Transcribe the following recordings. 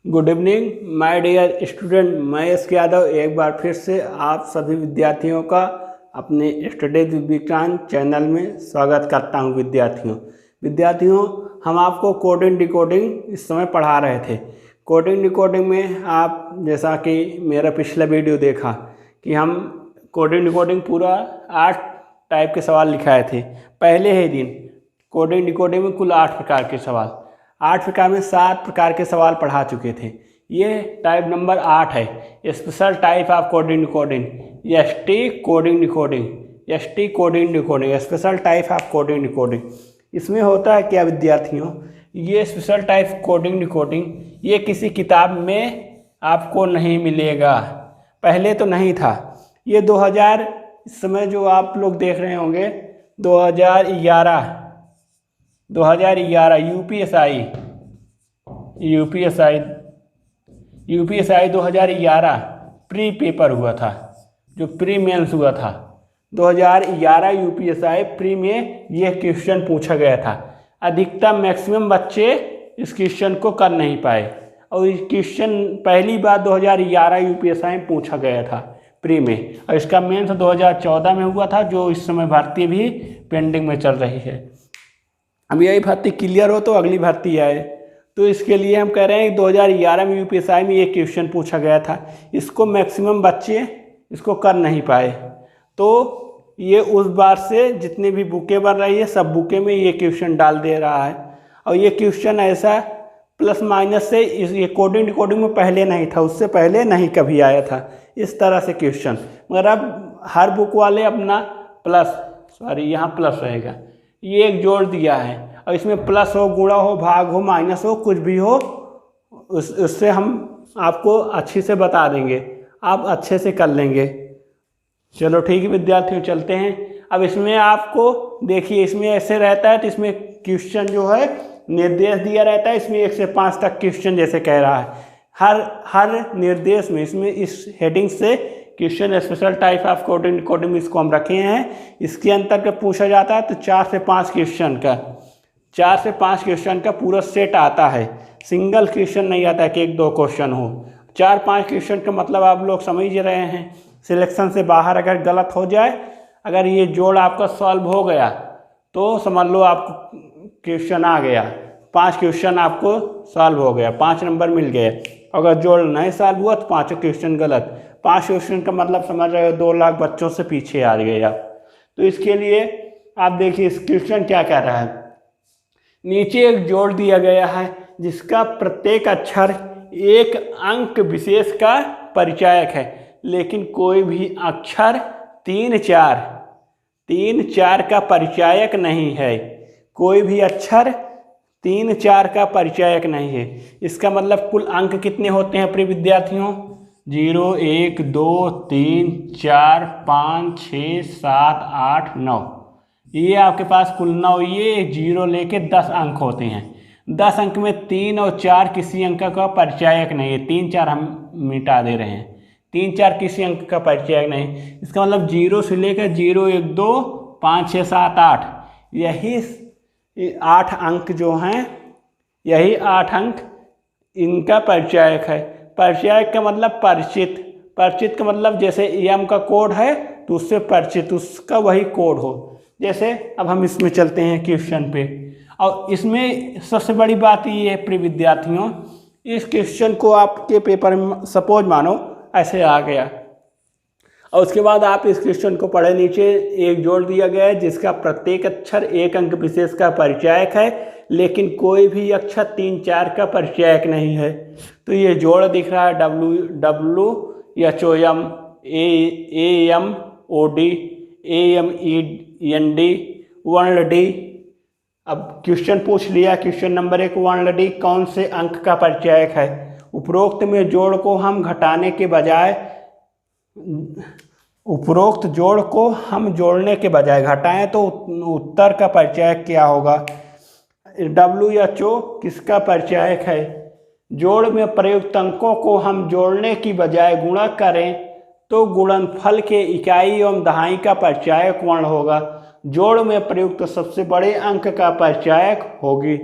Good evening my dear student, मैं S Yadav एक बार फिर से आप सभी विद्यार्थियों का अपने स्टडीज विज्ञान चैनल में स्वागत करता हूं। विद्यार्थियों हम आपको कोडिंग डिकोडिंग इस समय पढ़ा रहे थे। कोडिंग डिकोडिंग में आप जैसा कि मेरा पिछला वीडियो देखा कि हम कोडिंग डिकोडिंग पूरा 8 टाइप के सवाल लिखाए थे। पहले ही दिन कोडिंग डिकोडिंग में कुल 8 प्रकार के सवाल, 8 प्रकार में 7 प्रकार के सवाल पढ़ा चुके थे। ये टाइप नंबर 8 है, special type of coding decoding, ST coding decoding, ST coding decoding, special type of coding decoding. इसमें होता है क्या विद्यार्थियों, ये स्पेशल टाइप कोडिंग डिकोडिंग ये किसी किताब में आपको नहीं मिलेगा, पहले तो नहीं था। ये 2000 इस समय जो आप लोग देख रहे होंगे 2011 यूपीएसआई 2011 प्री पेपर हुआ था, जो प्री मेंस हुआ था 2011 यूपीएसआई प्री में ये क्वेश्चन पूछा गया था। अधिकतम मैक्सिमम बच्चे इस क्वेश्चन को कर नहीं पाए और इस क्वेश्चन पहली बार 2011 यूपीएसआई में पूछा गया था प्री में, और इसका मेंस 2014 में हुआ था, जो इस समय भर्ती भी पेंडिंग में चल रही है। अब यही भर्ती क्लियर हो तो अगली भर्ती आए, तो इसके लिए हम कह रहे हैं कि 2011 में यूपीएसआई में ये क्वेश्चन पूछा गया था, इसको मैक्सिमम बच्चे इसको कर नहीं पाए। तो ये उस बार से जितनी भी बुकें बन रही है सब बुकें में ये क्वेश्चन डाल दे रहा है। और ये क्वेश्चन ऐसा प्लस माइनस से ये कोडिंग डिकोडिंग में पहले नहीं था, उससे पहले नहीं कभी आया था इस तरह से क्वेश्चन। मगर अब हर बुक वाले अपना यहाँ प्लस रहेगा, ये एक जोड़ दिया है और इसमें प्लस हो, गुणा हो, भाग हो, माइनस हो, कुछ भी हो, उससे हम आपको अच्छी से बता देंगे, आप अच्छे से कर लेंगे। चलो ठीक है विद्यार्थियों, चलते हैं। अब इसमें आपको देखिए, इसमें ऐसे रहता है तो इसमें क्वेश्चन जो है निर्देश दिया रहता है, इसमें 1 से 5 तक क्वेश्चन जैसे कह रहा है। हर निर्देश में इसमें इस हेडिंग से question special type of coding decoding इसको हम रखे हैं। इसके अंतर्गत पूछा जाता है तो 4 से 5 क्वेश्चन का पूरा सेट आता है। सिंगल क्वेश्चन नहीं आता है कि 1-2 क्वेश्चन हो, 4-5 क्वेश्चन का मतलब आप लोग समझ ही रहे हैं। सिलेक्शन से बाहर अगर गलत हो जाए, अगर ये जोड़ आपका सॉल्व हो गया तो समझ लो आपको क्वेश्चन आ गया, 5 क्वेश्चन आपको सॉल्व हो गया, 5 नंबर मिल गए। अगर जोड़ नहीं सॉल्व हुआ तो 5 क्वेश्चन गलत। 5 क्वेश्चन का मतलब समझ रहे हो 2 लाख बच्चों से पीछे आ गए आप। तो इसके लिए आप देखिए इस क्वेश्चन क्या कह रहा है, नीचे एक जोड़ दिया गया है जिसका प्रत्येक अक्षर एक अंक विशेष का परिचायक है, लेकिन कोई भी अक्षर 3-4 का परिचायक नहीं है। कोई भी अक्षर 3-4 का परिचायक नहीं है। इसका मतलब कुल अंक कितने होते हैं प्रिय विद्यार्थियों? 0, 1, 2, 3, 4, 5, 6, 7, 8, 9, ये आपके पास कुल 9, ये 0 लेके 10 अंक होते हैं। 10 अंक में 3 और 4 किसी अंक का परिचायक नहीं है। 3-4 हम मिटा दे रहे हैं, 3-4 किसी अंक का परिचायक नहीं। इसका मतलब 0 से लेकर 0, 1, 2, 5, 6, 7, 8, यही 8 अंक जो हैं, यही 8 अंक इनका परिचायक है। परिचायक का मतलब परिचित का मतलब जैसे एम का कोड है तो उससे परिचित, उसका वही कोड हो। जैसे अब हम इसमें चलते हैं क्वेश्चन पे, और इसमें सबसे बड़ी बात ये है प्रिय विद्यार्थियों, इस क्वेश्चन को आपके पेपर में सपोज मानो ऐसे आ गया और उसके बाद आप इस क्वेश्चन को पढ़े, नीचे एक जोड़ दिया गया है जिसका प्रत्येक अक्षर एक अंक विशेष का परिचायक है, लेकिन कोई भी अक्षर 3-4 का परिचायक नहीं है। तो ये जोड़ दिख रहा है WHOM, AMOD, AMEND, वर्ण डी। अब क्वेश्चन पूछ लिया, क्वेश्चन नंबर 1 वर्ण डी कौन से अंक का परिचायक है? उपरोक्त में जोड़ को हम घटाने के बजाय, उपरोक्त जोड़ को हम जोड़ने के बजाय घटाएं तो उत्तर का परिचायक क्या होगा? WHO किसका परिचायक है? जोड़ में प्रयुक्त अंकों को हम जोड़ने की बजाय गुणा करें तो गुणनफल के इकाई एवं दहाई का परिचायक वर्ण होगा। जोड़ में प्रयुक्त सबसे बड़े अंक का परिचायक होगी।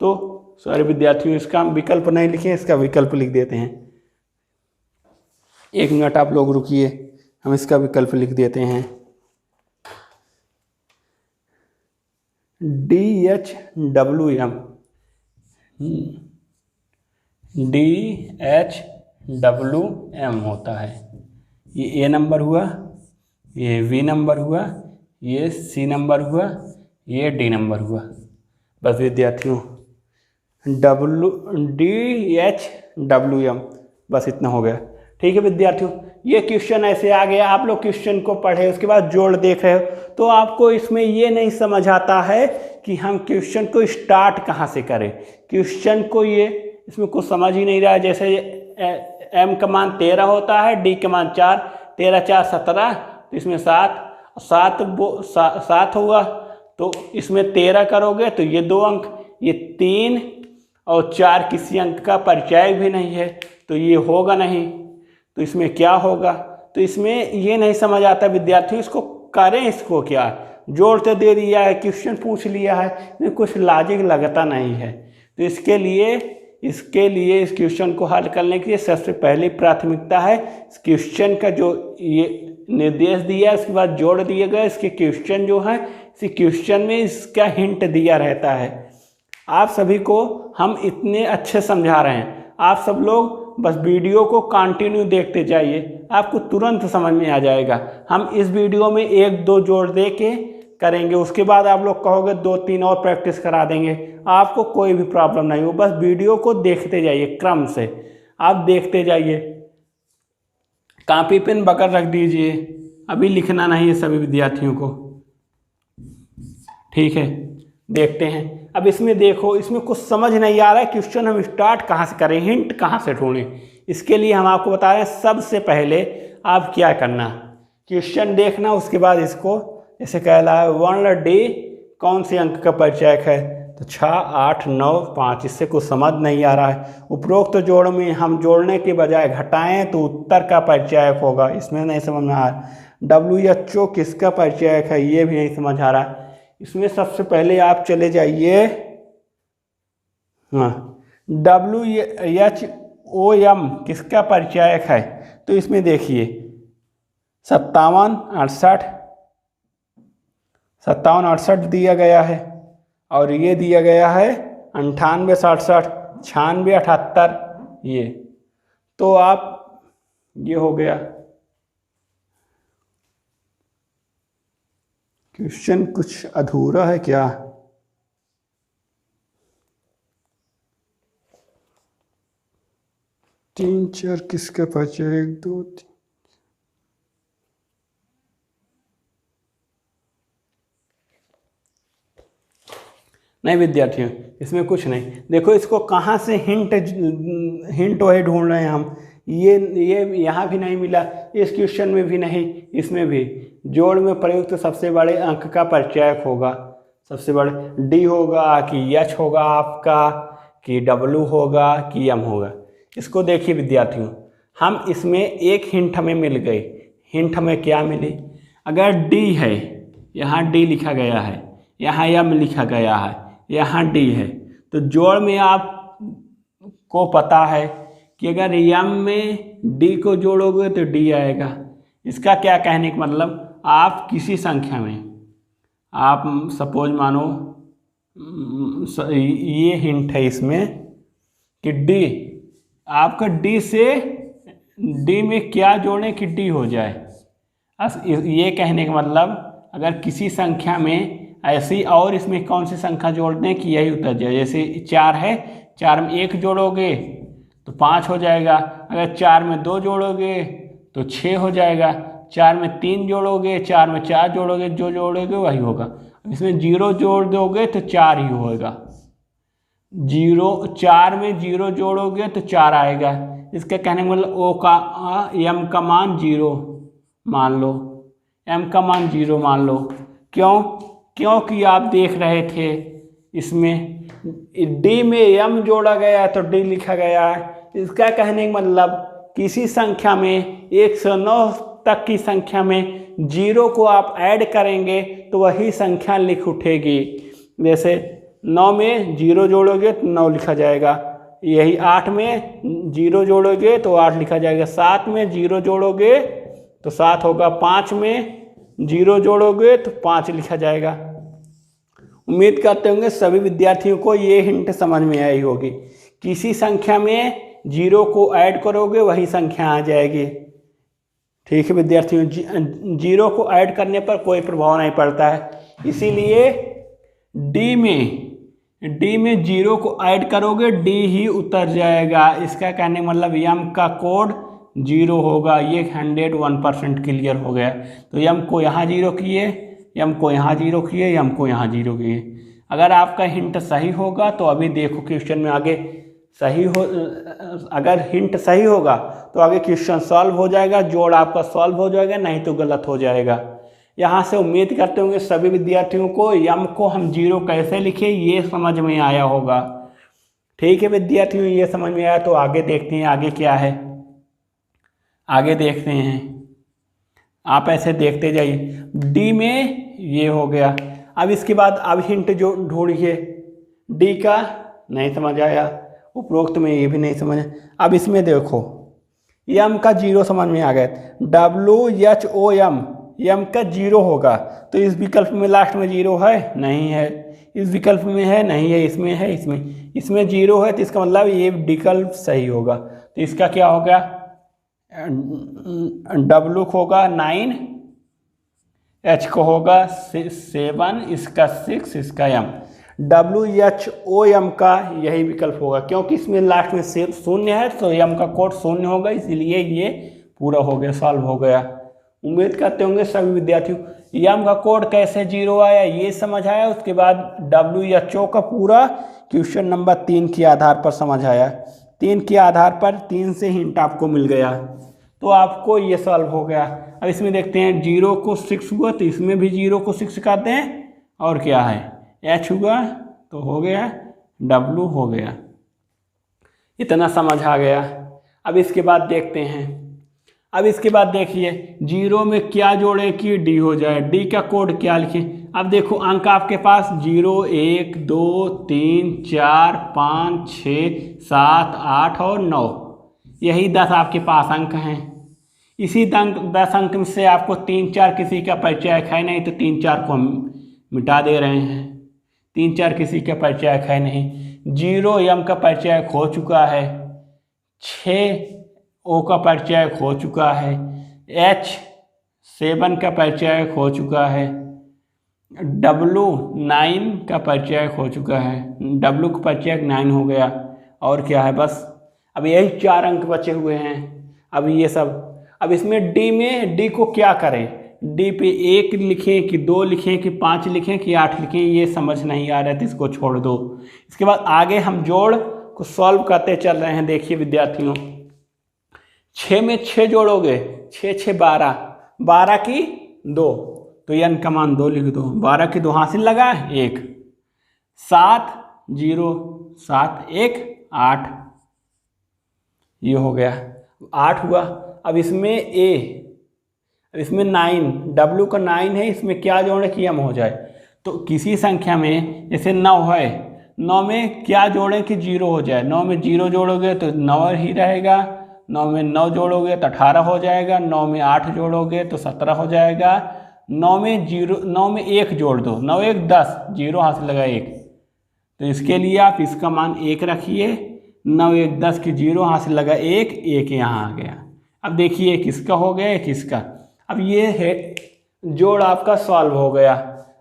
तो सारे विद्यार्थियों इसका हम विकल्प नहीं लिखे, इसका विकल्प लिख देते हैं। 1 मिनट आप लोग रुकिए, हम इसका विकल्प लिख देते हैं। DHWM, DHWM होता है। ये A नंबर हुआ, ये V नंबर हुआ, ये C नंबर हुआ, ये D नंबर हुआ। बस विद्यार्थियों DHWM बस इतना हो गया। ठीक है विद्यार्थियों, ये क्वेश्चन ऐसे आ गया। आप लोग क्वेश्चन को पढ़े, उसके बाद जोड़ देख रहे हो, तो आपको इसमें ये नहीं समझ आता है कि हम क्वेश्चन को स्टार्ट कहाँ से करें। क्वेश्चन को ये इसमें कुछ समझ ही नहीं रहा है। जैसे M का मान 13 होता है, D का मान 4, 13 4 17, तो इसमें 7 होगा, तो इसमें 13 करोगे तो ये 2 अंक, ये 3 और 4 किसी अंक का परिचय भी नहीं है, तो ये होगा नहीं। तो इसमें क्या होगा, तो इसमें ये नहीं समझ आता विद्यार्थियों, इसको करें, इसको क्या जोड़ तो दे दिया है, क्वेश्चन पूछ लिया है, इसमें कुछ लॉजिक लगता नहीं है। तो इसके लिए इस क्वेश्चन को हल करने के लिए सबसे पहली प्राथमिकता है इस क्वेश्चन का जो ये निर्देश दिया है, उसके बाद जोड़ दिए गए इसके क्वेश्चन जो है, इसी क्वेश्चन में इसका हिंट दिया रहता है। आप सभी को हम इतने अच्छे समझा रहे हैं, आप सब लोग बस वीडियो को कंटिन्यू देखते जाइए, आपको तुरंत समझ में आ जाएगा। हम इस वीडियो में 1-2 जोड़ दे के करेंगे, उसके बाद आप लोग कहोगे 2-3 और प्रैक्टिस करा देंगे, आपको कोई भी प्रॉब्लम नहीं हो। बस वीडियो को देखते जाइए, क्रम से आप देखते जाइए। कॉपी पेन बगल रख दीजिए, अभी लिखना नहीं है सभी विद्यार्थियों को। ठीक है, देखते हैं। अब इसमें देखो, इसमें कुछ समझ नहीं आ रहा है, क्वेश्चन हम स्टार्ट कहाँ से करें, हिंट कहाँ से ढूंढें। इसके लिए हम आपको बता रहे हैं, सबसे पहले आप क्या करना, क्वेश्चन देखना, उसके बाद इसको जैसे कह रहा है वर्ण D कौन से अंक का परिचयक है, तो 6 8 9 5, इससे कुछ समझ नहीं आ रहा है। उपरोक्त जोड़ में हम जोड़ने के बजाय घटाएं तो उत्तर का परिचयक होगा, इसमें नहीं समझ में आ रहा। WHO किसका परिचयक है, ये भी नहीं समझ आ रहा। इसमें सबसे पहले आप चले जाइए, हाँ, WHOM किसका परिचयक है, तो इसमें देखिए 57 68 दिया गया है, और ये दिया गया है 98 67 96 78, ये तो आप ये हो गया। क्वेश्चन कुछ अधूरा है क्या, तीन चार किसका परिचय, 1 2 3, नहीं विद्यार्थियों इसमें कुछ नहीं। देखो इसको कहाँ से हिंट वही ढूंढ रहे हैं हम, ये यहाँ भी नहीं मिला, इस क्वेश्चन में भी नहीं, इसमें भी। जोड़ में प्रयुक्त सबसे बड़े अंक का परिचयक होगा, सबसे बड़े D होगा कि H होगा आपका, कि W होगा कि M होगा। इसको देखिए विद्यार्थियों, हम इसमें एक हिंट हमें मिल गई। हिंट हमें क्या मिली, अगर D है, यहाँ D लिखा गया है, यहाँ M लिखा गया है, यहाँ D है, तो जोड़ में आप को पता है कि अगर M में D को जोड़ोगे तो D आएगा। इसका क्या कहने का मतलब, आप किसी संख्या में, आप सपोज मानो ये हिंट है इसमें कि D, आपका D से D में क्या जोड़ें कि D हो जाए। ये कहने का मतलब अगर किसी संख्या में ऐसी और इसमें कौन सी संख्या जोड़ दें कि यही उत्तर जाए। जैसे 4 है, 4 में 1 जोड़ोगे तो 5 हो जाएगा, अगर 4 में 2 जोड़ोगे तो 6 हो जाएगा, 4 में 3 जोड़ोगे, 4 में 4 जोड़ोगे, जो जोड़ोगे वही होगा। इसमें 0 जोड़ दोगे तो 4 ही होगा, 4 में 0 जोड़ोगे तो 4 आएगा। इसका कहने का मतलब M का मान 0 मान लो, M का मान 0 मान लो। क्योंकि आप देख रहे थे इसमें D में M जोड़ा गया है तो D लिखा गया है। इसका कहने का मतलब किसी संख्या में 1 से 9 तक की संख्या में जीरो को आप ऐड करेंगे तो वही संख्या लिख उठेगी। जैसे 9 में जीरो जोड़ोगे तो 9 लिखा जाएगा, यही 8 में जीरो जोड़ोगे तो 8 लिखा जाएगा, 7 में जीरो जोड़ोगे तो 7 होगा, 5 में जीरो जोड़ोगे तो 5 लिखा जाएगा। उम्मीद करते होंगे सभी विद्यार्थियों को ये हिंट समझ में आई होगी। किसी संख्या में जीरो को ऐड करोगे वही संख्या आ जाएगी। ठीक है विद्यार्थियों, जीरो को ऐड करने पर कोई प्रभाव नहीं पड़ता है, इसीलिए डी में जीरो को ऐड करोगे डी ही उतर जाएगा। इसका कहने मतलब यम का कोड जीरो होगा। ये 101% क्लियर हो गया। तो यम को यहाँ जीरो किए, यम को यहाँ जीरो किए, यम को यहाँ जीरो किए। अगर आपका हिंट सही होगा तो अभी देखो क्वेश्चन में आगे सही हो, अगर हिंट सही होगा तो आगे क्वेश्चन सॉल्व हो जाएगा, जोड़ आपका सॉल्व हो जाएगा, नहीं तो गलत हो जाएगा। यहाँ से उम्मीद करते होंगे सभी विद्यार्थियों को यम को हम जीरो कैसे लिखें ये समझ में आया होगा। ठीक है विद्यार्थियों, ये समझ में आया तो आगे देखते हैं आगे क्या है। आगे देखते हैं, आप ऐसे देखते जाइए। डी में ये हो गया। अब इसके बाद अब हिंट जो ढूंढिए, डी का नहीं समझ आया, उपरोक्त में ये भी नहीं समझ। अब इसमें देखो यम का जीरो समझ में आ गया, WHOM यम का जीरो होगा तो इस विकल्प में लास्ट में जीरो है नहीं है, इस विकल्प में है नहीं है, इसमें है, इसमें जीरो है, तो इसका मतलब ये विकल्प सही होगा। तो इसका क्या हो गया, W को होगा 9, H को होगा 7, इसका 6, इसका M, WHOM का यही विकल्प होगा, क्योंकि इसमें लास्ट में शून्य है तो M का कोड शून्य होगा, इसीलिए ये पूरा हो गया, सॉल्व हो गया। उम्मीद करते होंगे सभी विद्यार्थियों यम का कोड कैसे जीरो आया ये समझ आया। उसके बाद WHO का पूरा क्वेश्चन नंबर 3 के आधार पर समझ आया। 3 के आधार पर 3 से हिंट आपको मिल गया, तो आपको ये सॉल्व हो गया। अब इसमें देखते हैं जीरो को 6 हुआ तो इसमें भी जीरो को 6 करते हैं, और क्या है H हुआ तो हो गया, W हो गया। इतना समझ आ गया। अब इसके बाद देखते हैं, अब इसके बाद देखिए जीरो में क्या जोड़े कि डी हो जाए, डी का कोड क्या लिखें। अब देखो अंक आपके पास 0, 1, 2, 3, 4, 5, 6, 7, 8 और 9, यही 10 आपके पास अंक हैं। इसी 10 अंक से आपको 3, 4 किसी का परिचय है नहीं, तो 3, 4 को हम मिटा दे रहे हैं। 3, 4 किसी का परिचय है नहीं। 0 यम का परिचय हो चुका है, 6 O का परिचय हो चुका है, H 7 का परिचय हो चुका है, W 9 का परिचय हो चुका है, W का परिचय 9 हो गया, और क्या है बस अब यही 4 अंक बचे हुए हैं। अब ये सब, अब इसमें D को क्या करें, D पे 1 लिखें कि 2 लिखें कि 5 लिखें कि 8 लिखें, ये समझ नहीं आ रहा है तो इसको छोड़ दो। इसके बाद आगे हम जोड़ को सॉल्व करते चल रहे हैं। देखिए विद्यार्थियों 6 में 6 जोड़ोगे, 6 6 12, 12 की 2 तो n का मान 2 लिख दो, 12 की 2 हासिल लगा 1, 7 0 7 1 8, ये हो गया 8 हुआ। अब इसमें अब इसमें 9, W का 9 है, इसमें क्या जोड़े कि m हो जाए। तो किसी संख्या में जैसे 9 है, 9 में क्या जोड़ें कि 0 हो जाए। 9 में 0 जोड़ोगे तो 9 ही रहेगा, 9 में 9 जोड़ोगे तो 18 हो जाएगा, 9 में 8 जोड़ोगे तो 17 हो जाएगा, 9 में 1 जोड़ दो, 9 1 10, 0 हासिल लगा 1, तो इसके लिए आप इसका मान 1 रखिए। 9 1 10 की 0 हासिल लगा 1, 1 यहाँ आ गया। अब देखिए एक इसका हो गया, एक इसका। अब ये है जोड़ आपका सॉल्व हो गया।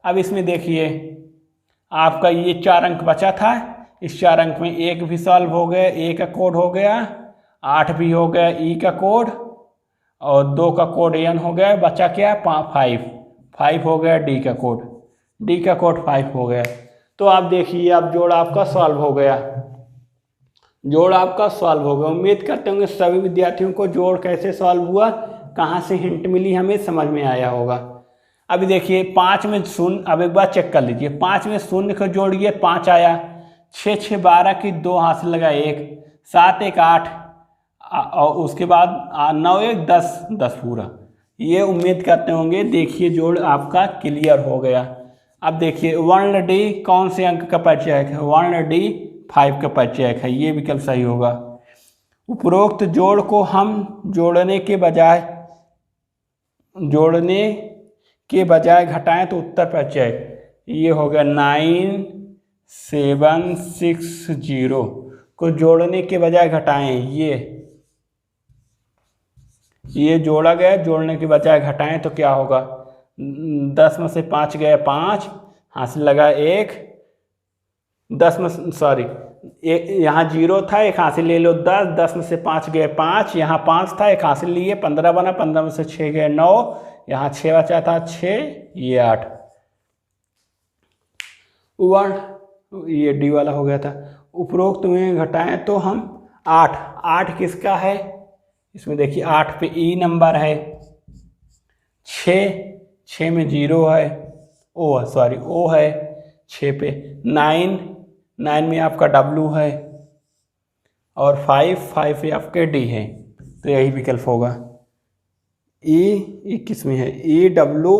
अब इसमें देखिए आपका ये 4 अंक बचा था, इस 4 अंक में 1 भी सॉल्व हो गया, A का कोड हो गया, 8 भी हो गया E का कोड, और 2 का कोड N हो गया, बचा क्या 5 हो गया D का कोड, D का कोड 5 हो गया। तो आप देखिए अब जोड़ आपका सॉल्व हो गया, जोड़ आपका सॉल्व हो गया। उम्मीद करते होंगे सभी विद्यार्थियों को जोड़ कैसे सॉल्व हुआ, कहाँ से हिंट मिली हमें समझ में आया होगा। अभी देखिए 5 में 0, अब एक बार चेक कर लीजिए, 5 में 0 को जोड़िए 5 आया, 6 6 12 की 2 हासिल लगा 1, 7 1 8, और उसके बाद 9 1 10 10 पूरा, ये उम्मीद करते होंगे। देखिए जोड़ आपका क्लियर हो गया। अब देखिए वर्ण डी कौन से अंक का परिचयक है? वर्ण डी 5 का परिचयक है, ये विकल्प सही होगा। उपरोक्त जोड़ को हम जोड़ने के बजाय घटाएं तो उत्तर परिचयक, ये हो गया 9760 को जोड़ने के बजाय घटाएं। ये जोड़ा गया, जोड़ने के बजाय घटाएं तो क्या होगा? 10 में से 5 गए 5, हासिल लगा 1, 10 में सॉरी यहाँ 0 था, एक हासिल ले लो 10, 10 में से 5 गए 5, यहाँ 5 था, एक हासिल लिए 15 बना, 15 में से 6 गए 9, यहाँ 6 बचा था 6, ये 8। वर्ण ये डी वाला हो गया था। उपरोक्त में घटाएं तो हम 8 किसका है? इसमें देखिए 8 पे ई नंबर है, 6 में 0 है, ओ है 6 पे, 9 में आपका डब्लू है, और 5 पे आपके डी है, तो यही विकल्प होगा। ई किस में है? ई डब्लू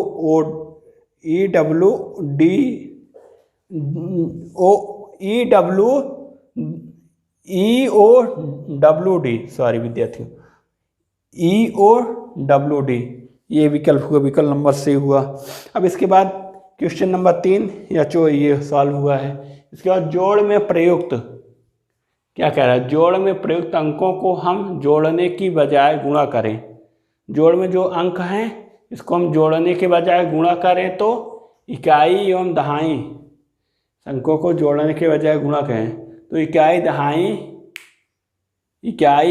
डी सॉरी विद्यार्थियों, EOWD ये विकल्प हुआ, विकल्प नंबर C हुआ। अब इसके बाद क्वेश्चन नंबर 3 ये सॉल्व हुआ है। इसके बाद जोड़ में प्रयुक्त क्या कह रहा है? जोड़ में प्रयुक्त अंकों को हम जोड़ने की बजाय गुणा करें। जोड़ में जो अंक हैं इसको हम जोड़ने के बजाय गुणा करें तो इकाई एवं दहाई अंकों को जोड़ने के बजाय गुणा करें तो इकाई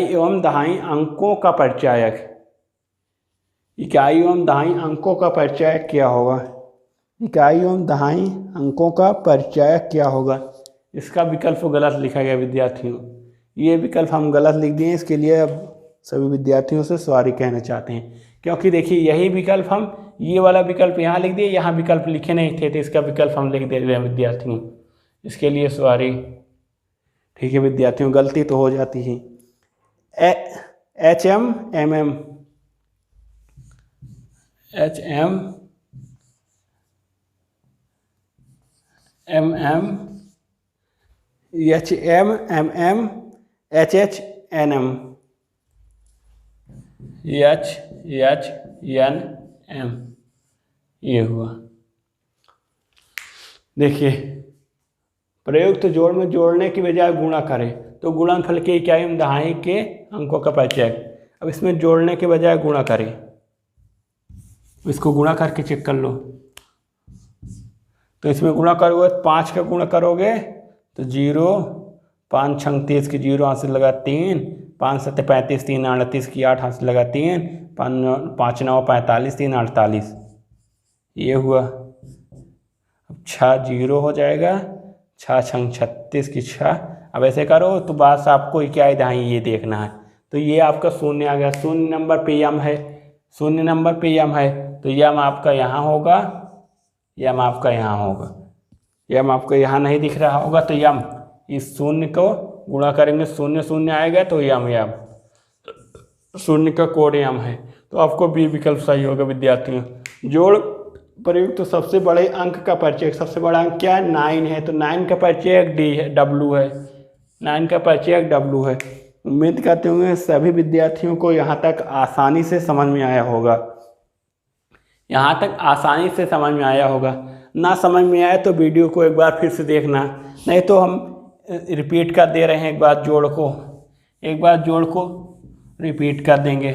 एवं दहाई अंकों का परिचयक, इकाई एवं दहाई अंकों का परिचयक क्या होगा? इकाई एवं दहाई अंकों का परिचयक क्या होगा? इसका विकल्प गलत लिखा गया विद्यार्थियों, ये विकल्प हम गलत लिख दिए। इसके लिए अब सभी विद्यार्थियों से सॉरी कहना चाहते हैं, क्योंकि देखिए यही विकल्प हम ये वाला विकल्प यहाँ लिख दिए, यहाँ विकल्प लिखे नहीं थे, तो इसका विकल्प हम लिख दे रहे हैं विद्यार्थियों, इसके लिए सॉरी। ठीक है विद्यार्थियों, गलती तो हो जाती है। HM MM HHNM ये हुआ। देखिए प्रयुक्त जोड़ में जोड़ने की बजाय गुणा करें तो गुणनफल के इकाई एवं दहाई के अंकों का परिचय। अब इसमें जोड़ने के बजाय गुणा करें, इसको गुणा करके चेक कर लो। तो इसमें गुणा करोगे 5 का गुणा करोगे तो 0, 5 छंग 30 की 0 हासिल लगा 3, 5 7 35, 3 38 की 8 हासिल लगा 3, 5 9 45, 3 48 ये हुआ। अब 6 0 हो जाएगा, 6 छंग 36 की 6। अब ऐसे करो तो बस आपको इकाई दहाई ये देखना है। तो ये आपका शून्य आ गया, शून्य नंबर पे यम है, शून्य नंबर पे यम है तो यम आपका यहाँ होगा, यम आपका यहाँ होगा। यम आपको यहाँ नहीं दिख रहा होगा तो यम इस शून्य को गुणा करेंगे, 0 0 आएगा तो यम शून्य का कोड यम है, तो आपको बी विकल्प सही होगा विद्यार्थियों। जोड़ प्रयुक्त तो सबसे बड़े अंक का परिचय, सबसे बड़ा अंक क्या है? 9 है, तो 9 का परिचय डी है, डब्लू है, 9 का परिचय डब्लू है। उम्मीद करते होंगे सभी विद्यार्थियों को यहाँ तक आसानी से समझ में आया होगा, यहाँ तक आसानी से समझ में आया होगा। ना समझ में आए तो वीडियो को एक बार फिर से देखना, नहीं तो हम रिपीट कर दे रहे हैं, एक बार जोड़ को रिपीट कर देंगे।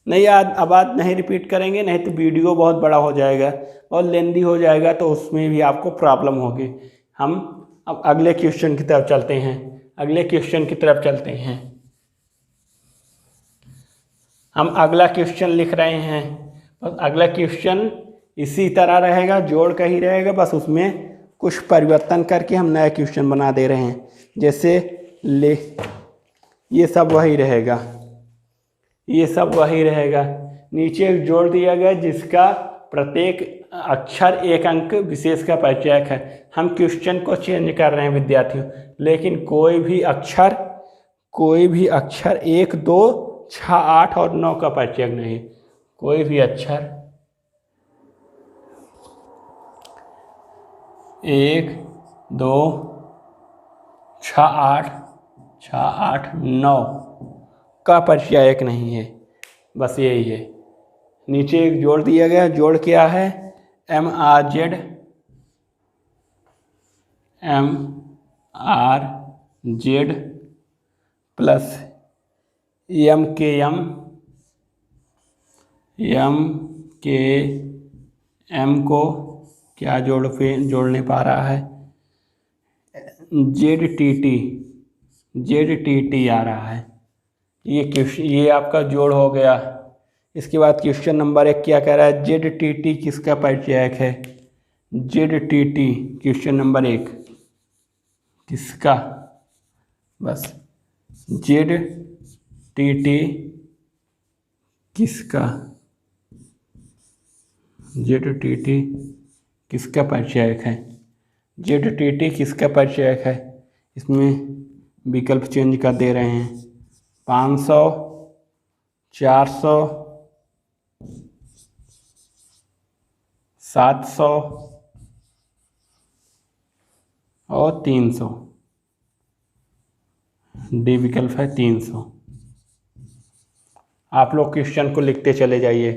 नहीं अब आज नहीं रिपीट करेंगे, नहीं तो वीडियो बहुत बड़ा हो जाएगा और लेंदी हो जाएगा, तो उसमें भी आपको प्रॉब्लम होगी। हम अब अगले क्वेश्चन की तरफ चलते हैं, हम अगला क्वेश्चन लिख रहे हैं। बस अगला क्वेश्चन इसी तरह रहेगा, जोड़ का ही रहेगा, बस उसमें कुछ परिवर्तन करके हम नया क्वेश्चन बना दे रहे हैं। जैसे ये सब वही रहेगा, नीचे एक जोड़ दिया गया जिसका प्रत्येक अक्षर एक अंक विशेष का परिचयक है। हम क्वेश्चन को चेंज कर रहे हैं विद्यार्थियों, लेकिन कोई भी अक्षर 1 2 6, 8 और 9 का परिचय नहीं। कोई भी अक्षर 1, 2, 6, 8, 9 का परिचयक नहीं है। बस यही है। नीचे एक जोड़ दिया गया। जोड़ क्या है? MRZ प्लस MKM को क्या जोड़ने पा रहा है? ZTT आ रहा है। ये आपका जोड़ हो गया। इसके बाद क्वेश्चन नंबर 1 क्या कह रहा है? ZTT किसका परिचयक है? ZTT क्वेश्चन नंबर 1 किसका? बस ZTT किसका? ZTT किसका परिचयक है? ZTT किसका परिचयक है? इसमें विकल्प चेंज कर दे रहे हैं। 500, 400, 700 और 300। डी विकल्प है 300। आप लोग क्वेश्चन को लिखते चले जाइए।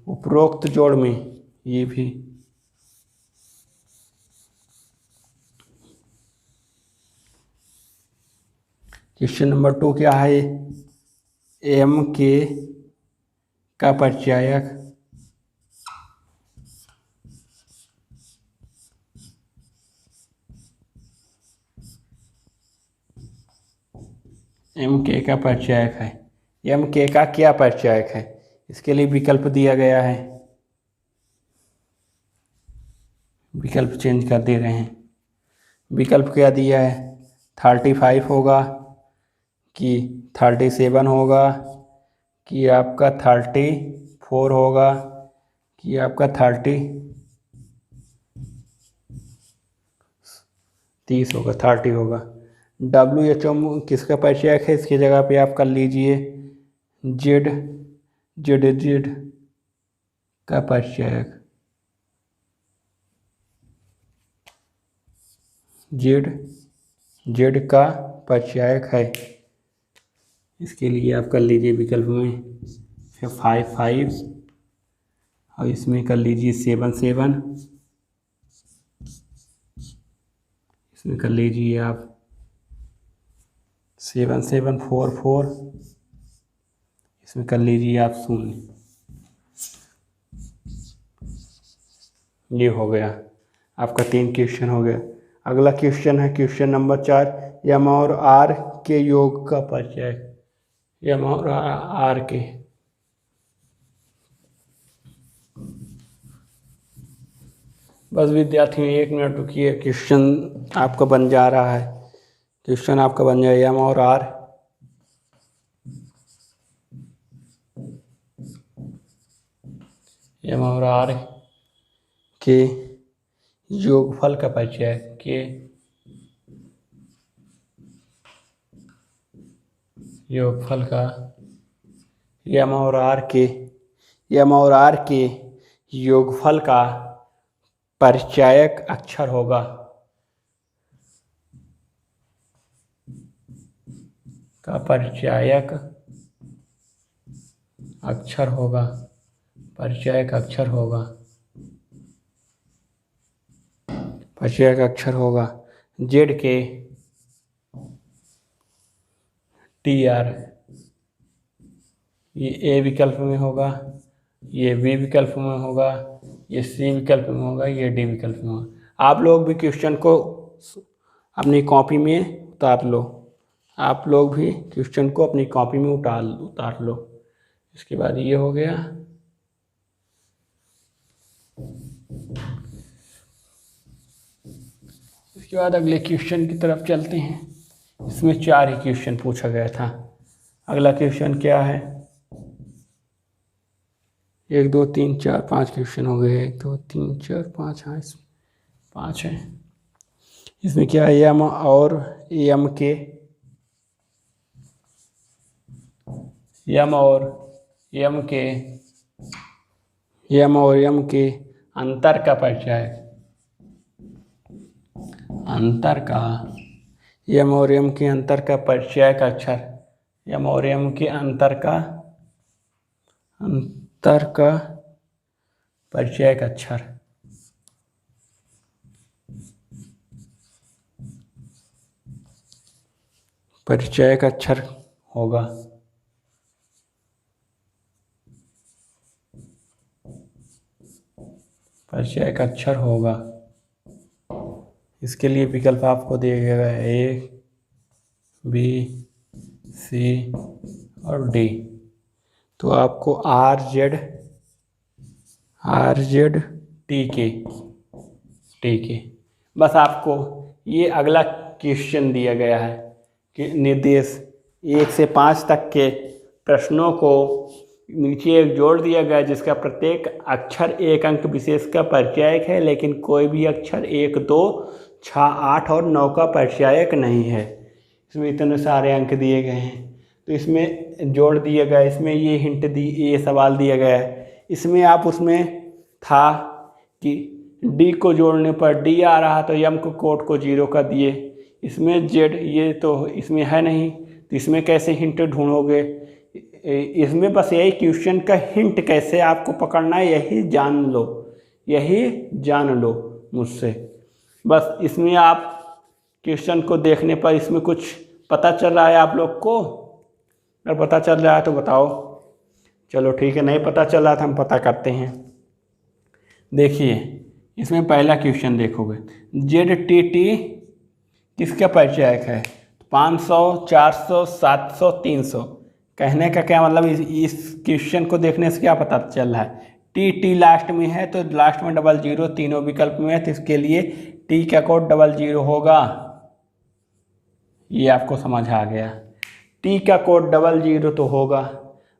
उपरोक्त जोड़ में ये भी क्वेश्चन नंबर 2 क्या है? MK का परिचयक MK का परिचयक है। MK का क्या परिचयक है? इसके लिए विकल्प दिया गया है। विकल्प चेंज कर दे रहे हैं। विकल्प क्या दिया है? 35 होगा कि 37 होगा कि आपका 34 होगा कि आपका 30 होगा, 30 होगा। WHO किसका परिचयक है? इसकी जगह पे आप कर लीजिए Z का परिचयक। Z का परिचयक है। इसके लिए आप कर लीजिए विकल्प में 5 और इसमें कर लीजिए 7 इसमें कर लीजिए आप 7 इसमें कर लीजिए आप 0। ये हो गया आपका 3 क्वेश्चन हो गया। अगला क्वेश्चन है क्वेश्चन नंबर 4, M और R के योग का परिचय। M और R के बस विद्यार्थियों 1 मिनट रुकिए। क्वेश्चन आपका बन जा रहा है। क्वेश्चन आपका बन जाए M और R के योगफल का परिचय के योगफल का M और R के योगफल का परिचयक अक्षर होगा। परिचयक अक्षर होगा Z के TR। ये A विकल्प में होगा, ये B विकल्प में होगा, ये C विकल्प में होगा, ये D विकल्प में होगा। आप लोग भी क्वेश्चन को अपनी कॉपी में उतार लो। आप लोग भी क्वेश्चन को अपनी कॉपी में उतार लो। इसके बाद ये हो गया। इसके बाद अगले क्वेश्चन की तरफ चलते हैं। इसमें 4 ही क्वेश्चन पूछा गया था। अगला क्वेश्चन क्या है? 1 2 3 4 5 क्वेश्चन हो गए। 1 2 3 4 5। हाँ, इसमें 5 है। इसमें क्या है? M और M यम और यम के अंतर का परिचय, यम और यम के अंतर का परिचय का अक्षर, यम और यम के अंतर का परिचय का अक्षर। परिचय का अक्षर होगा इसके लिए विकल्प आपको दिए गए ए, बी, सी और डी। तो आपको आर जेड टी के बस आपको ये अगला क्वेश्चन दिया गया है कि निर्देश 1 से 5 तक के प्रश्नों को नीचे एक जोड़ दिया गया जिसका प्रत्येक अक्षर 1 अंक विशेष का परिचयक है, लेकिन कोई भी अक्षर 1, 2, 6, 8 और 9 का परिचयक नहीं है। इसमें इतने सारे अंक दिए गए हैं तो इसमें जोड़ दिया गया, इसमें ये हिंट दी, ये सवाल दिया गया है। इसमें आप उसमें था कि डी को जोड़ने पर डी आ रहा तो यम को कोड को 0 का दिए, इसमें जेड ये तो इसमें है नहीं तो इसमें कैसे हिंट ढूंढोगे। इसमें बस यही क्वेश्चन का हिंट कैसे आपको पकड़ना है यही जान लो मुझसे। बस इसमें आप क्वेश्चन को देखने पर इसमें कुछ पता चल रहा है आप लोग को? अगर पता चल रहा है तो बताओ। चलो ठीक है, नहीं पता चल रहा था हम पता करते हैं। देखिए इसमें पहला क्वेश्चन देखोगे, ZTT किसका परिचयक है? 500, 400, 700, 300। कहने का क्या मतलब, इस क्वेश्चन को देखने से क्या पता चल रहा है? टी लास्ट में है तो लास्ट में 00 तीनों विकल्प में है तो इसके लिए टी का कोड 00 होगा। ये आपको समझ आ गया, टी का कोड 00 तो होगा।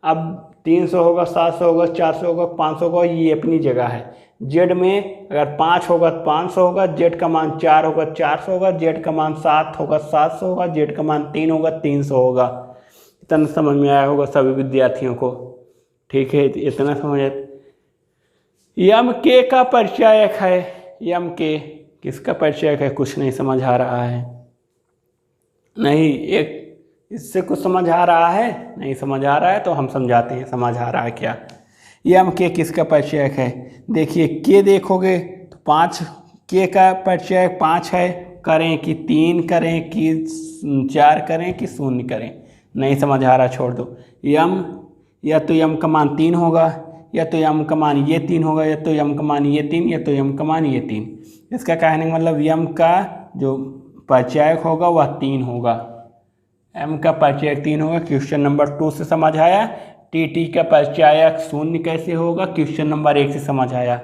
अब 300 होगा, 700 होगा, 400 होगा, 500 होगा, ये अपनी जगह है। जेड में अगर 5 होगा तो 500 होगा, जेड का मान 4 होगा 400 होगा, जेड का मान 7 होगा 700 होगा, जेड का मान 3 होगा 300 होगा। इतना समझ में आया होगा सभी विद्यार्थियों को? ठीक है, इतना समझ। यम के का परिचयक है, यम के किसका परिचयक है? कुछ नहीं समझ आ रहा है। नहीं, एक इससे कुछ समझ आ रहा है? नहीं समझ आ रहा है तो हम समझाते हैं समझ आ रहा है क्या। यम के किसका परिचयक है? देखिए के देखोगे तो 5 के का परिचयक 5 है, करें कि 3 करें कि 4 करें कि 0 करें? नहीं समझ आ रहा, छोड़ दो। यम या तो यम का मान 3 होगा, या तो यम का मान ये 3 होगा, या तो यम का मान ये 3, या तो यम का मान ये 3। इसका कहने का मतलब यम का जो परिचयक होगा वह 3 होगा, एम का परिचयक 3 होगा। क्वेश्चन नंबर 2 से समझ आया। टी का परिचयक 0 कैसे होगा? क्वेश्चन नंबर 1 से समझ आया।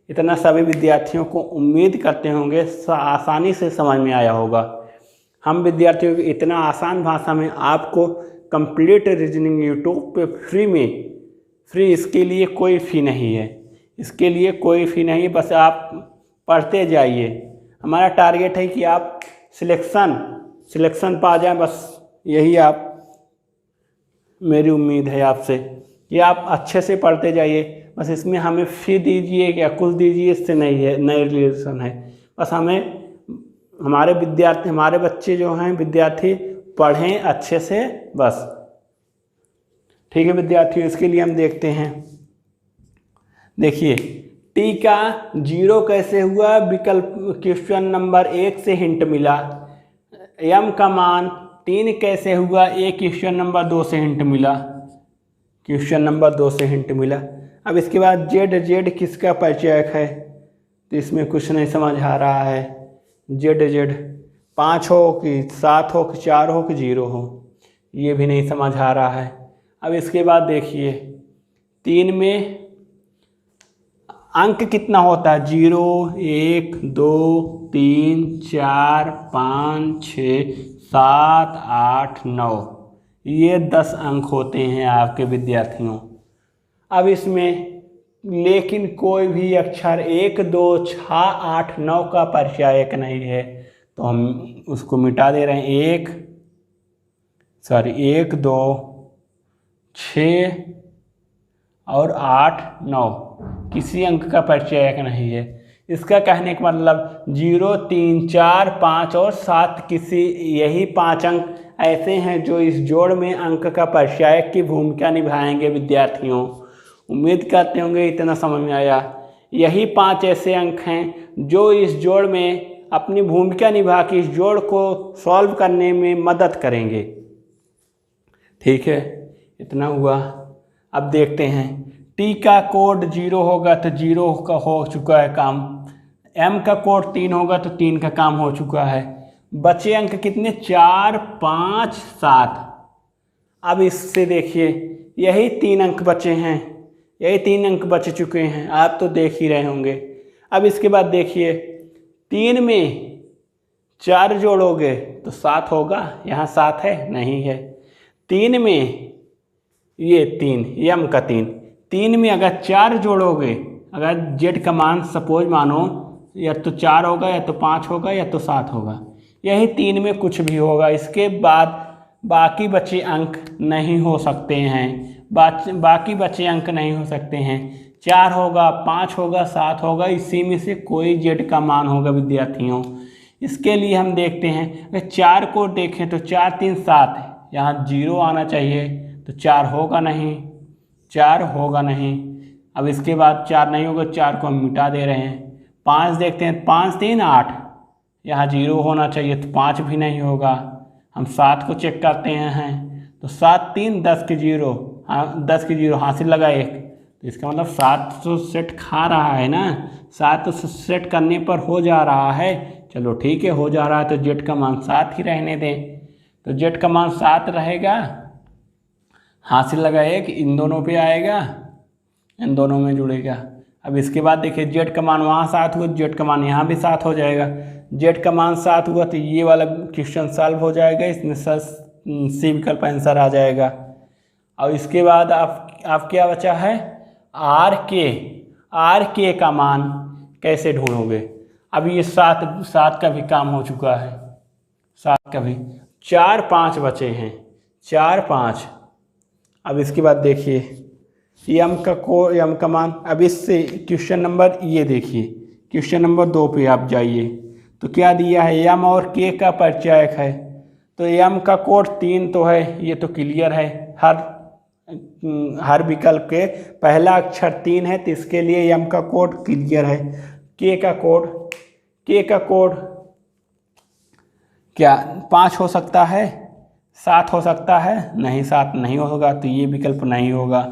इतना सभी विद्यार्थियों को उम्मीद करते होंगे आसानी से समझ में आया होगा। हम विद्यार्थियों को इतना आसान भाषा में आपको कंप्लीट रीजनिंग यूट्यूब पे फ्री, इसके लिए कोई फ़ी नहीं है, इसके लिए कोई फ़ी नहीं है, बस आप पढ़ते जाइए। हमारा टारगेट है कि आप सिलेक्शन पा जाएं, बस यही आप मेरी उम्मीद है आपसे कि आप अच्छे से पढ़ते जाइए। बस इसमें हमें फ़ी दीजिए या कुछ दीजिए, इससे नहीं है, नई रिलेशन है। बस हमें हमारे बच्चे जो हैं विद्यार्थी पढ़ें अच्छे से, बस। ठीक है विद्यार्थियों, इसके लिए हम देखते हैं। देखिए टी का 0 कैसे हुआ? विकल्प क्वेश्चन नंबर 1 से हिंट मिला। यम का मान 3 कैसे हुआ? एक क्वेश्चन नंबर 2 से हिंट मिला। अब इसके बाद जेड किसका परिचयक है? तो इसमें कुछ नहीं समझ आ रहा है। जेड 5 हो कि 7 हो कि 4 हो कि 0 हो, ये भी नहीं समझ आ रहा है। अब इसके बाद देखिए 3 में अंक कितना होता है? 0, 1, 2, 3, 4, 5, 6, 7, 8, 9, ये 10 अंक होते हैं आपके विद्यार्थियों। अब इसमें लेकिन कोई भी अक्षर 1, 2, 6, 8, 9 का परिचयक नहीं है, तो हम उसको मिटा दे रहे हैं। 1, 2, 6 और 8 9 किसी अंक का परिचयक नहीं है। इसका कहने का मतलब 0 3 4 5 और 7 किसी यही 5 अंक ऐसे हैं जो इस जोड़ में अंक का परिचयक की भूमिका निभाएंगे। विद्यार्थियों, उम्मीद करते होंगे इतना समझ में आया। यही 5 ऐसे अंक हैं जो इस जोड़ में अपनी भूमिका निभा के इस जोड़ को सॉल्व करने में मदद करेंगे। ठीक है, इतना हुआ। अब देखते हैं टी का कोड 0 होगा तो 0 का हो चुका है काम, एम का कोड 3 होगा तो 3 का काम हो चुका है। बचे अंक कितने? 4 5 7। अब इससे देखिए यही 3 अंक बचे हैं, यही 3 अंक बच चुके हैं, आप तो देख ही रहे होंगे। अब इसके बाद देखिए 3 में 4 जोड़ोगे तो 7 होगा, यहाँ 7 है नहीं है। 3 में ये 3 यम का 3 में अगर 4 जोड़ोगे, अगर जेड का मान सपोज मानो या तो 4 होगा या तो 5 होगा या तो 7 होगा, यही 3 में कुछ भी होगा। इसके बाद बाकी बचे अंक नहीं हो सकते हैं, बाकी बचे अंक नहीं हो सकते हैं। 4 होगा, 5 होगा, 7 होगा, इसी में से कोई जेड का मान होगा। विद्यार्थियों, इसके लिए हम देखते हैं अगर 4 को देखें तो 4 3 7 है, यहाँ 0 आना चाहिए तो 4 होगा नहीं, 4 होगा नहीं। अब इसके बाद 4 नहीं होगा, 4 को हम मिटा दे रहे हैं। 5 देखते हैं, 5 3 8, यहाँ 0 होना चाहिए तो 5 भी नहीं होगा। हम 7 को चेक करते हैं तो 7 3 10 के 0, हाँ 10 के 0 हासिल लगा 1, तो इसका मतलब 7 तो सेट खा रहा है ना, 7 तो सेट करने पर हो जा रहा है। चलो ठीक है, हो जा रहा है तो जेड का मान 7 ही रहने दें। तो जेड का मान 7 रहेगा, हासिल लगा 1, इन दोनों पे आएगा, इन दोनों में जुड़ेगा। अब इसके बाद देखिए जेड का मान वहाँ 7 हुआ, जेड का मान यहाँ भी 7 हो जाएगा। जेड का मान 7 हुआ तो ये वाला क्वेश्चन सॉल्व हो जाएगा, इसमें सी विकल्प आंसर आ जाएगा। और इसके बाद आप क्या बचा है? आर के का मान कैसे ढूंढोगे? अब ये 7 का भी काम हो चुका है, 7 का भी। 4 5 बचे हैं, 4 5। अब इसके बाद देखिए यम का मान, अब इससे क्वेश्चन नंबर ये देखिए, क्वेश्चन नंबर 2 पे आप जाइए तो क्या दिया है? यम और के का परिचयक है। तो यम का कोड 3 तो है, ये तो क्लियर है, हर विकल्प के पहला अक्षर 3 है तो इसके लिए यम का कोड क्लियर है। के का कोड क्या 5 हो सकता है, 7 हो सकता है? नहीं, 7 नहीं होगा तो ये विकल्प नहीं होगा।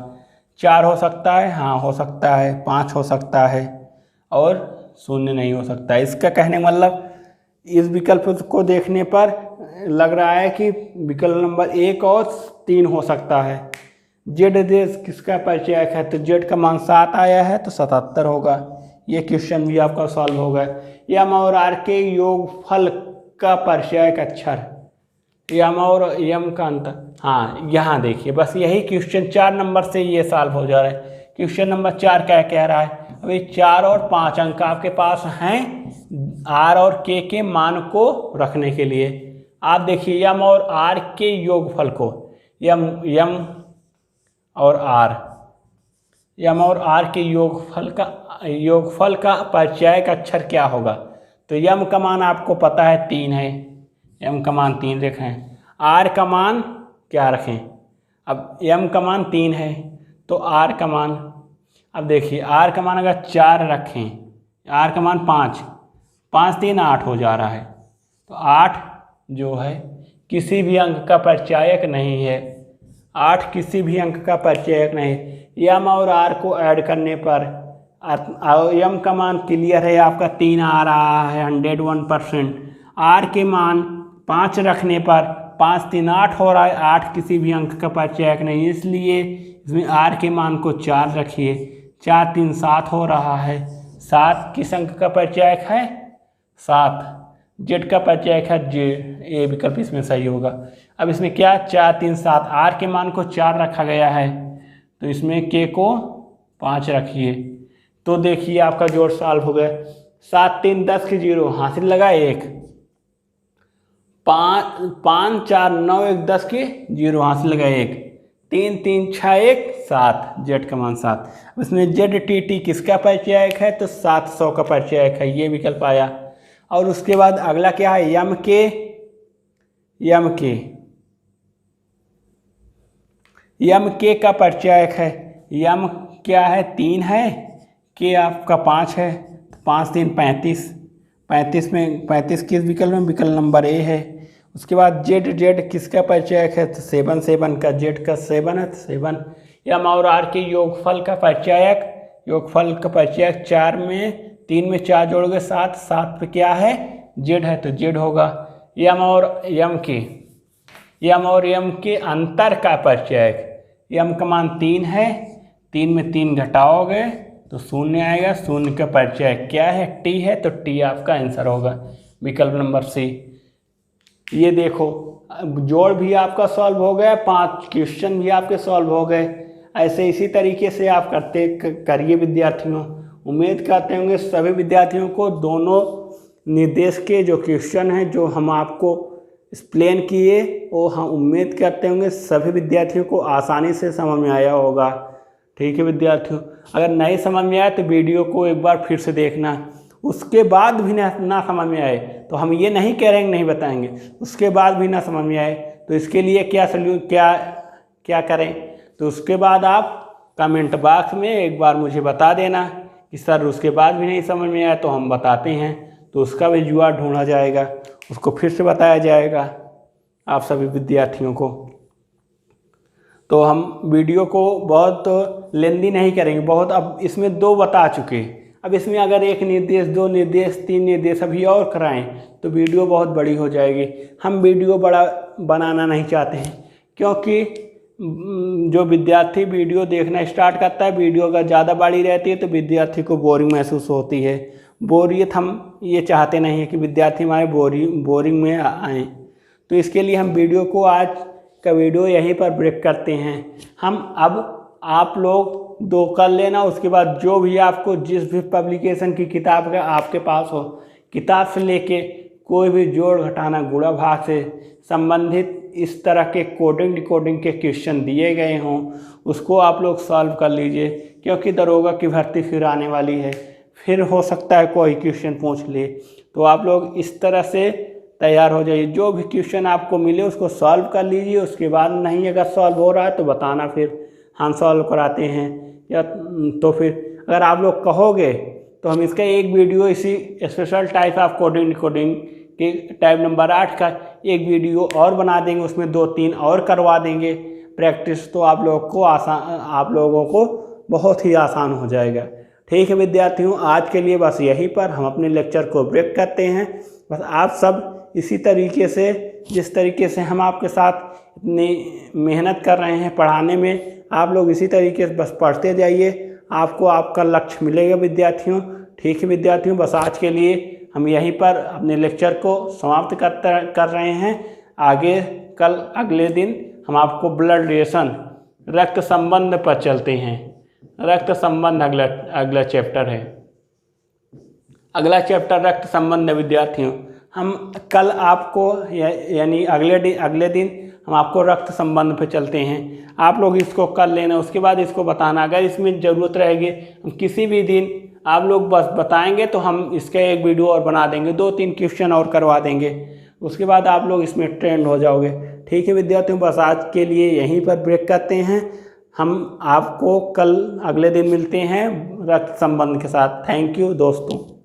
4 हो सकता है? हाँ हो सकता है। 5 हो सकता है और 0 नहीं हो सकता है। इसका कहने का मतलब इस विकल्प को देखने पर लग रहा है कि विकल्प नंबर 1 और 3 हो सकता है। जेड देश किसका परिचयक है? तो जेड का मान 7 आया है तो 77 होगा। ये क्वेश्चन भी आपका सॉल्व होगा। यम और आर के योगफल का परिचयक अक्षर, यम और यम का अंतर, हाँ यहाँ देखिए बस यही क्वेश्चन 4 नंबर से ये सॉल्व हो जा रहा है। क्वेश्चन नंबर 4 क्या कह रहा है? अभी 4 और 5 अंक आपके पास हैं आर और के मान को रखने के लिए। आप देखिए यम और आर के योगफल को, यम और आर के योगफल का परिचयक अक्षर क्या होगा? तो यम का मान आपको पता है 3 है, यम का मान 3 रखें। आर का मान क्या रखें? अब यम का मान 3 है तो आर का मान, अब देखिए आर का मान अगर 4 रखें, आर का मान 5 3 8 हो जा रहा है तो 8 जो है किसी भी अंक का परिचयक नहीं है, 8 किसी भी अंक का परिचयक नहीं। यम और आर को ऐड करने पर यम का मान क्लियर है आपका 3 आ रहा है 101%। आर के मान 5 रखने पर 5 3 8 हो रहा है, 8 किसी भी अंक का परिचयक नहीं, इसलिए इसमें आर के मान को 4 रखिए, 4 3 7 हो रहा है। 7 किस अंक का परिचयक है? 7 जेड का परिचयक है, जेड, ए विकल्प इसमें सही होगा। अब इसमें क्या 4 3 7, आर के मान को 4 रखा गया है तो इसमें के को 5 रखिए। तो देखिए आपका जोड़ सॉल्व हो गया। 7 3 10 के 0 हासिल लगा 1, 5 4 9 1 10 के 0 हासिल लगा 1, 3 3 6 1 7, जेड का मान 7। इसमें जेड टी टी किसका परिचयक है, तो 700 का परिचयक है, ये विकल्प आया। और उसके बाद अगला क्या है, यम के, यम के, यम के का परिचयक है। यम क्या है, 3 है, के आपका 5 है, 5 3 35, 35 में 35 किस विकल्प में, विकल्प नंबर ए है। उसके बाद जेड, जेड किसका परिचयक है, तो 7 7 का, जेड का 7 है, 7। यम और आर के योगफल का परिचयक, योगफल का परिचयक 4 में 3 में 4 जोड़ोगे 7, 7 पे क्या है, जेड है, तो जेड होगा। यम और यम के, यम और यम के अंतर का परिचयक, यम का मान 3 है, 3 में 3 घटाओगे तो 0 आएगा, 0 का परिचय क्या है, टी है, तो टी आपका आंसर होगा, विकल्प नंबर सी। ये देखो जोड़ भी आपका सॉल्व हो गया, 5 क्वेश्चन भी आपके सॉल्व हो गए। ऐसे इसी तरीके से आप करिए विद्यार्थियों। उम्मीद करते होंगे सभी विद्यार्थियों को दोनों निर्देश के जो क्वेश्चन हैं जो हम आपको एक्सप्लेन किए, वो हम उम्मीद करते होंगे सभी विद्यार्थियों को आसानी से समझ में आया होगा। ठीक है विद्यार्थियों, अगर नहीं समझ में आया तो वीडियो को एक बार फिर से देखना। उसके बाद भी ना समझ में आए तो हम ये नहीं कह रहे हैं नहीं बताएंगे, उसके बाद भी ना समझ में आए तो इसके लिए क्या करें, तो उसके बाद आप कमेंट बॉक्स में एक बार मुझे बता देना कि सर उसके बाद भी नहीं समझ में आया, तो हम बताते हैं, तो उसका भी जुगाड़ ढूंढा जाएगा, उसको फिर से बताया जाएगा आप सभी विद्यार्थियों को। तो हम वीडियो को बहुत लेंदी नहीं करेंगे, बहुत अब इसमें 2 बता चुके, अब इसमें अगर 1 निर्देश, 2 निर्देश, 3 निर्देश अभी और कराएं तो वीडियो बहुत बड़ी हो जाएगी। हम वीडियो बड़ा बनाना नहीं चाहते हैं, क्योंकि जो विद्यार्थी वीडियो देखना स्टार्ट करता है, वीडियो अगर ज़्यादा बड़ी रहती है तो विद्यार्थी को बोरिंग महसूस होती है। बोरियत हम ये चाहते नहीं है कि विद्यार्थी हमारे बोरिंग में आएँ, तो इसके लिए हम वीडियो को आज का वीडियो यहीं पर ब्रेक करते हैं। हम अब आप लोग 2 कर लेना, उसके बाद जो भी आपको जिस भी पब्लिकेशन की किताब का आपके पास हो, किताब से लेके कोई भी जोड़ घटाना गुणा भाग से संबंधित इस तरह के कोडिंग डिकोडिंग के क्वेश्चन दिए गए हों उसको आप लोग सॉल्व कर लीजिए, क्योंकि दरोगा की भर्ती फिर आने वाली है, फिर हो सकता है कोई क्वेश्चन पूछ ले, तो आप लोग इस तरह से तैयार हो जाइए। जो भी क्वेश्चन आपको मिले उसको सॉल्व कर लीजिए, उसके बाद नहीं अगर सॉल्व हो रहा है तो बताना, फिर हम सॉल्व कराते हैं। या तो फिर अगर आप लोग कहोगे तो हम इसका एक वीडियो इसी special type of coding decoding के टाइप नंबर 8 का एक वीडियो और बना देंगे, उसमें 2-3 और करवा देंगे प्रैक्टिस, तो आप लोगों को बहुत ही आसान हो जाएगा। ठीक है विद्यार्थियों, आज के लिए बस यहीं पर हम अपने लेक्चर को ब्रेक करते हैं। बस आप सब इसी तरीके से, जिस तरीके से हम आपके साथ इतनी मेहनत कर रहे हैं पढ़ाने में, आप लोग इसी तरीके से बस पढ़ते जाइए, आपको आपका लक्ष्य मिलेगा विद्यार्थियों। ठीक है विद्यार्थियों, बस आज के लिए हम यहीं पर अपने लेक्चर को समाप्त कर रहे हैं। आगे कल अगले दिन हम आपको ब्लड रिलेशन, रक्त संबंध पर चलते हैं। रक्त संबंध अगला चैप्टर है, अगला चैप्टर रक्त संबंध है विद्यार्थियों। हम कल आपको यानी अगले दिन हम आपको रक्त संबंध पे चलते हैं, आप लोग इसको कर लेना, उसके बाद इसको बताना। अगर इसमें ज़रूरत रहेगी हम किसी भी दिन आप लोग बस बताएंगे तो हम इसका एक वीडियो और बना देंगे, 2-3 क्वेश्चन और करवा देंगे, उसके बाद आप लोग इसमें ट्रेंड हो जाओगे। ठीक है विद्यार्थियों, बस आज के लिए यहीं पर ब्रेक करते हैं। हम आपको कल अगले दिन मिलते हैं रक्त संबंध के साथ। थैंक यू दोस्तों।